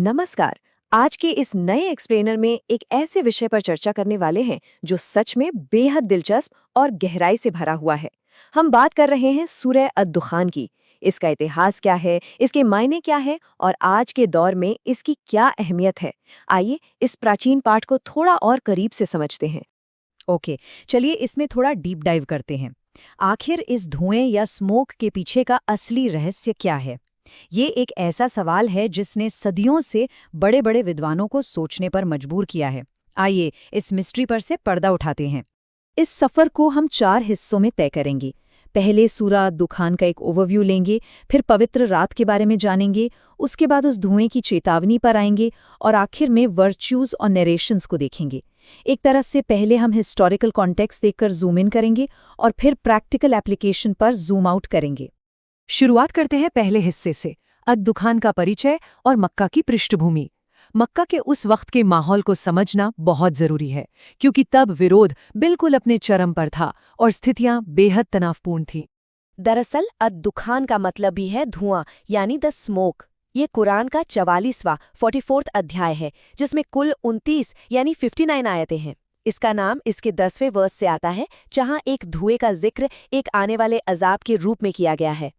नमस्कार। आज के इस नए एक्सप्लेनर में एक ऐसे विषय पर चर्चा करने वाले हैं जो सच में बेहद दिलचस्प और गहराई से भरा हुआ है। हम बात कर रहे हैं सूरह अद-दुखान की। इसका इतिहास क्या है, इसके मायने क्या है और आज के दौर में इसकी क्या अहमियत है। आइए इस प्राचीन पाठ को थोड़ा और करीब से समझते हैं। ओके, चलिए इसमें थोड़ा डीप डाइव करते हैं। आखिर इस धुएं या स्मोक के पीछे का असली रहस्य क्या है? ये एक ऐसा सवाल है जिसने सदियों से बड़े-बड़े विद्वानों को सोचने पर मजबूर किया है। आइए इस मिस्ट्री पर से पर्दा उठाते हैं। इस सफर को हम 4 हिस्सों में तय करेंगे। पहले सूरह दुखान का एक ओवरव्यू लेंगे, फिर पवित्र रात के बारे में जानेंगे, उसके बाद उस धुएं की चेतावनी पर आएंगे और आखिर में वर्च्यूज और नरेशंस को देखेंगे। एक तरह से पहले हम हिस्टोरिकल कॉन्टेक्स्ट देखकर जूम इन करेंगे और फिर प्रैक्टिकल एप्लीकेशन पर जूम आउट करेंगे। शुरुआत करते हैं पहले हिस्से से, अद-दुखान का परिचय और मक्का की पृष्ठभूमि। मक्का के उस वक्त के माहौल को समझना बहुत जरूरी है, क्योंकि तब विरोध बिल्कुल अपने चरम पर था और स्थितियां बेहद तनावपूर्ण थीं। दरअसल अद-दुखान का मतलब भी है धुआं, यानी द स्मोक। ये कुरान का 44वां 44th अध्याय है, जिसमें कुल 29 यानी 59 आयतें हैं। इसका नाम इसके 10वें वर्स से आता है, जहां एक धुएं का जिक्र एक आने वाले अजाब के रूप में किया गया है।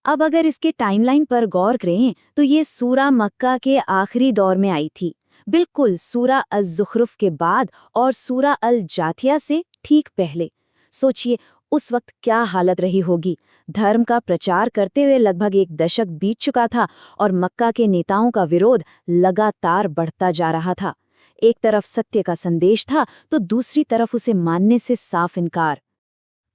अब अगर इसके टाइमलाइन पर गौर करें तो ये सूरा मक्का के आखिरी दौर में आई थी, बिल्कुल सूरा अज़-ज़ुख़रुफ़ के बाद और सूरा अल-जाथिया से ठीक पहले। सोचिए उस वक्त क्या हालत रही होगी। धर्म का प्रचार करते हुए लगभग एक दशक बीत चुका था और मक्का के नेताओं का विरोध लगातार बढ़ता जा रहा था। एक तरफ सत्य का संदेश था तो दूसरी तरफ उसे मानने से साफ इनकार।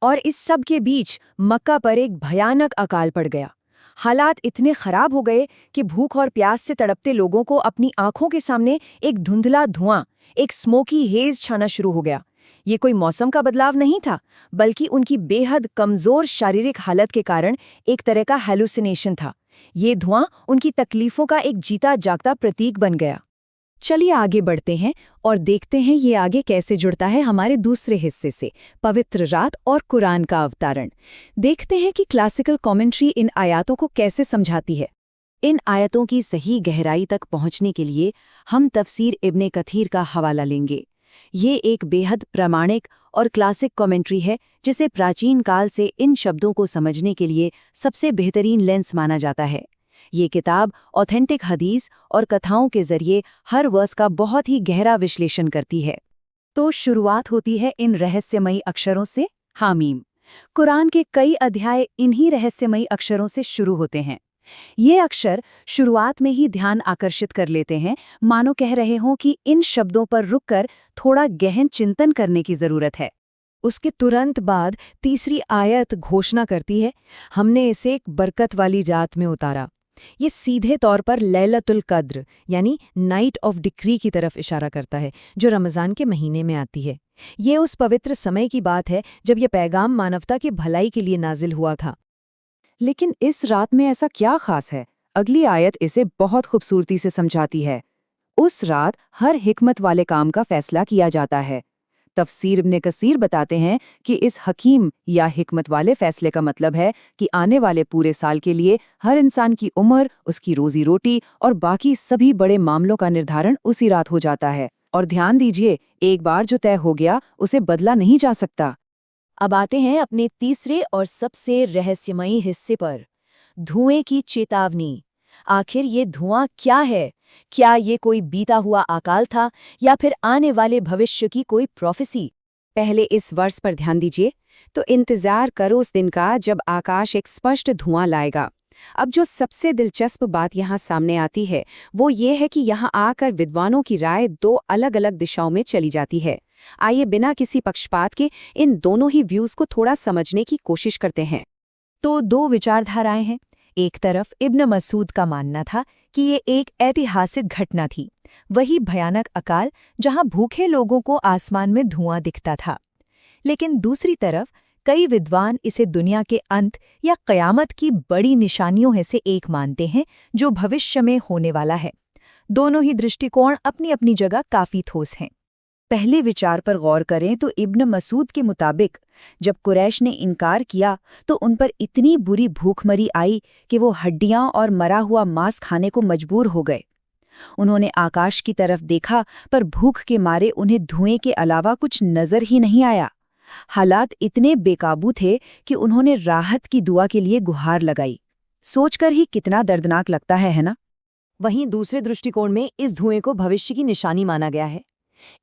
और इस सब के बीच मक्का पर एक भयानक अकाल पड़ गया। हालात इतने खराब हो गए कि भूख और प्यास से तड़पते लोगों को अपनी आंखों के सामने एक धुंधला धुआं, एक स्मोकी हेज छाना शुरू हो गया। ये कोई मौसम का बदलाव नहीं था, बल्कि उनकी बेहद कमजोर शारीरिक हालत के कारण एक तरह का हेलुसिनेशन था। ये धुआं उनकी तकलीफों का एक जीता जागता प्रतीक बन गया। चलिए आगे बढ़ते हैं और देखते हैं ये आगे कैसे जुड़ता है हमारे दूसरे हिस्से से, पवित्र रात और कुरान का अवतरण। देखते हैं कि क्लासिकल कमेंट्री इन आयतों को कैसे समझाती है। इन आयतों की सही गहराई तक पहुंचने के लिए हम तफसीर इब्ने कथीर का हवाला लेंगे। ये एक बेहद प्रामाणिक और क्लासिक कमेंट्री है जिसे प्राचीन काल से इन शब्दों को समझने के लिए सबसे बेहतरीन लेंस माना जाता है। ये किताब ऑथेंटिक हदीस और कथाओं के जरिए हर वर्स का बहुत ही गहरा विश्लेषण करती है। तो शुरुआत होती है इन रहस्यमयी अक्षरों से, हामीम। कुरान के कई अध्याय इन्हीं रहस्यमयी अक्षरों से शुरू होते हैं। ये अक्षर शुरुआत में ही ध्यान आकर्षित कर लेते हैं, मानो कह रहे हों कि इन शब्दों पर रुककर थोड़ा गहन चिंतन करने की जरूरत है। उसके तुरंत बाद तीसरी आयत घोषणा करती है, हमने इसे एक बरकत वाली रात में उतारा। ये सीधे तौर पर लैलतुल कद्र यानी नाइट ऑफ डिक्री की तरफ इशारा करता है, जो रमज़ान के महीने में आती है। ये उस पवित्र समय की बात है जब यह पैगाम मानवता की भलाई के लिए नाजिल हुआ था। लेकिन इस रात में ऐसा क्या खास है? अगली आयत इसे बहुत खूबसूरती से समझाती है। उस रात हर हिकमत वाले काम का फैसला किया जाता है। तफसीर इब्ने कसीर बताते हैं कि इस हकीम या हिकमत वाले फैसले का मतलब है कि आने वाले पूरे साल के लिए हर इंसान की उम्र, उसकी रोजी रोटी और बाकी सभी बड़े मामलों का निर्धारण उसी रात हो जाता है। और ध्यान दीजिए, एक बार जो तय हो गया उसे बदला नहीं जा सकता। अब आते हैं अपने तीसरे और सबसे रहस्यमयी हिस्से पर, धुएं की चेतावनी। आखिर ये धुआं क्या है? क्या ये कोई बीता हुआ अकाल था या फिर आने वाले भविष्य की कोई प्रोफेसी? पहले इस वर्ष पर ध्यान दीजिए, तो इंतजार करो उस दिन का जब आकाश एक स्पष्ट धुआं लाएगा। अब जो सबसे दिलचस्प बात यहाँ सामने आती है वो ये है कि यहाँ आकर विद्वानों की राय दो अलग-अलग दिशाओं में चली जाती है। आइए बिना किसी पक्षपात के इन दोनों ही व्यूज को थोड़ा समझने की कोशिश करते हैं। तो दो विचारधाराएं हैं। एक तरफ इब्न मसूद का मानना था कि ये एक ऐतिहासिक घटना थी, वही भयानक अकाल जहां भूखे लोगों को आसमान में धुआं दिखता था। लेकिन दूसरी तरफ कई विद्वान इसे दुनिया के अंत या क़यामत की बड़ी निशानियों में से एक मानते हैं जो भविष्य में होने वाला है। दोनों ही दृष्टिकोण अपनी अपनी जगह काफी ठोस हैं। पहले विचार पर गौर करें तो इब्न मसूद के मुताबिक जब कुरैश ने इनकार किया तो उन पर इतनी बुरी भूखमरी आई कि वो हड्डियां और मरा हुआ मांस खाने को मजबूर हो गए। उन्होंने आकाश की तरफ देखा, पर भूख के मारे उन्हें धुएं के अलावा कुछ नजर ही नहीं आया। हालात इतने बेकाबू थे कि उन्होंने राहत की दुआ के लिए गुहार लगाई। सोचकर ही कितना दर्दनाक लगता है ना? वहीं दूसरे दृष्टिकोण में इस धुएं को भविष्य की निशानी माना गया है।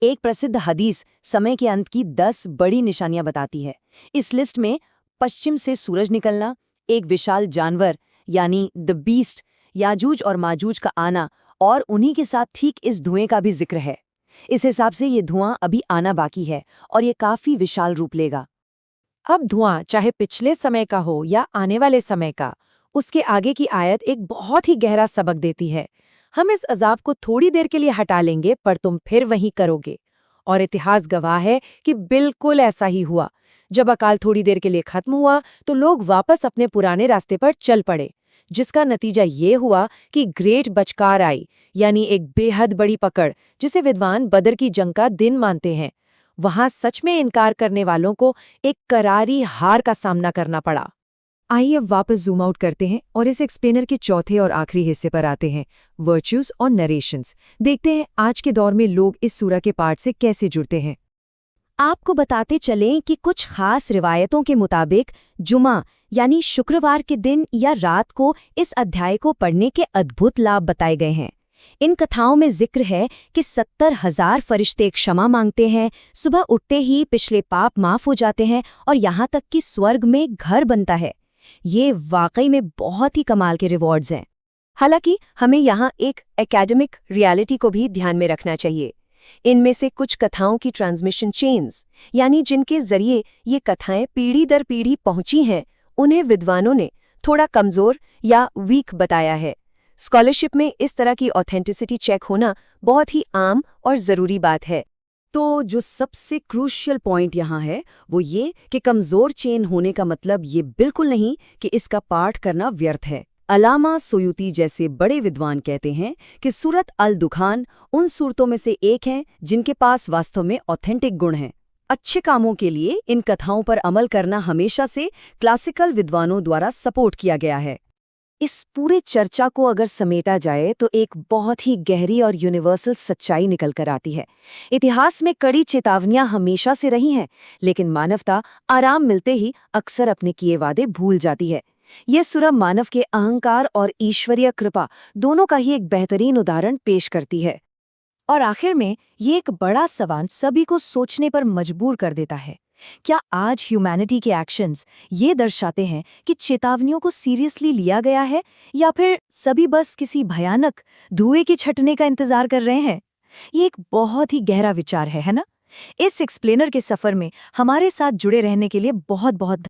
एक प्रसिद्ध हदीस समय के अंत की 10 बड़ी निशानियां बताती है। इस लिस्ट में पश्चिम से सूरज निकलना, एक विशाल जानवर यानी द बीस्ट, याजूज और माजूज का आना और उन्हीं के साथ ठीक इस धुएं का भी जिक्र है। इस हिसाब से ये धुआं अभी आना बाकी है और ये काफी विशाल रूप लेगा। अब धुआं चाहे पिछले समय का हो या आने वाले समय का, उसके आगे की आयत एक बहुत ही गहरा सबक देती है। हम इस अजाब को थोड़ी देर के लिए हटा लेंगे, पर तुम फिर वही करोगे। और इतिहास गवाह है कि बिल्कुल ऐसा ही हुआ। जब अकाल थोड़ी देर के लिए खत्म हुआ तो लोग वापस अपने पुराने रास्ते पर चल पड़े, जिसका नतीजा ये हुआ कि ग्रेट बचकार आई, यानी एक बेहद बड़ी पकड़, जिसे विद्वान बदर की जंग का दिन मानते हैं। वहां सच में इनकार करने वालों को एक करारी हार का सामना करना पड़ा। आइए अब वापस जूम आउट करते हैं और इस एक्सप्लेनर के चौथे और आखिरी हिस्से पर आते हैं, वर्च्यूज और नरेशंस। देखते हैं आज के दौर में लोग इस सूरा के पाठ से कैसे जुड़ते हैं। आपको बताते चलें कि कुछ खास रिवायतों के मुताबिक जुमा यानी शुक्रवार के दिन या रात को इस अध्याय को पढ़ने के अद्भुत लाभ बताए गए हैं। इन कथाओं में जिक्र है कि 70,000 फरिश्ते क्षमा मांगते हैं, सुबह उठते ही पिछले पाप माफ हो जाते हैं और यहाँ तक कि स्वर्ग में घर बनता है। ये वाकई में बहुत ही कमाल के रिवॉर्ड्स हैं। हालांकि हमें यहाँ एक एकेडमिक रियलिटी को भी ध्यान में रखना चाहिए। इनमें से कुछ कथाओं की ट्रांसमिशन चेन्स, यानी जिनके जरिए ये कथाएं पीढ़ी दर पीढ़ी पहुंची हैं, उन्हें विद्वानों ने थोड़ा कमजोर या वीक बताया है। स्कॉलरशिप में इस तरह की ऑथेंटिसिटी चेक होना बहुत ही आम और ज़रूरी बात है। तो जो सबसे क्रूशियल पॉइंट यहाँ है वो ये कि कमज़ोर चेन होने का मतलब ये बिल्कुल नहीं कि इसका पाठ करना व्यर्थ है। अलामा सुयूती जैसे बड़े विद्वान कहते हैं कि सूरत अल दुखान उन सूरतों में से एक है जिनके पास वास्तव में ऑथेंटिक गुण हैं। अच्छे कामों के लिए इन कथाओं पर अमल करना हमेशा से क्लासिकल विद्वानों द्वारा सपोर्ट किया गया है। इस पूरे चर्चा को अगर समेटा जाए तो एक बहुत ही गहरी और यूनिवर्सल सच्चाई निकल कर आती है। इतिहास में कड़ी चेतावनियां हमेशा से रही हैं, लेकिन मानवता आराम मिलते ही अक्सर अपने किए वादे भूल जाती है। ये सूरा मानव के अहंकार और ईश्वरीय कृपा दोनों का ही एक बेहतरीन उदाहरण पेश करती है। और आखिर में ये एक बड़ा सवाल सभी को सोचने पर मजबूर कर देता है। क्या आज ह्यूमैनिटी के एक्शंस ये दर्शाते हैं कि चेतावनियों को सीरियसली लिया गया है, या फिर सभी बस किसी भयानक धुएं की छटने का इंतजार कर रहे हैं? ये एक बहुत ही गहरा विचार है ना? इस एक्सप्लेनर के सफर में हमारे साथ जुड़े रहने के लिए बहुत बहुत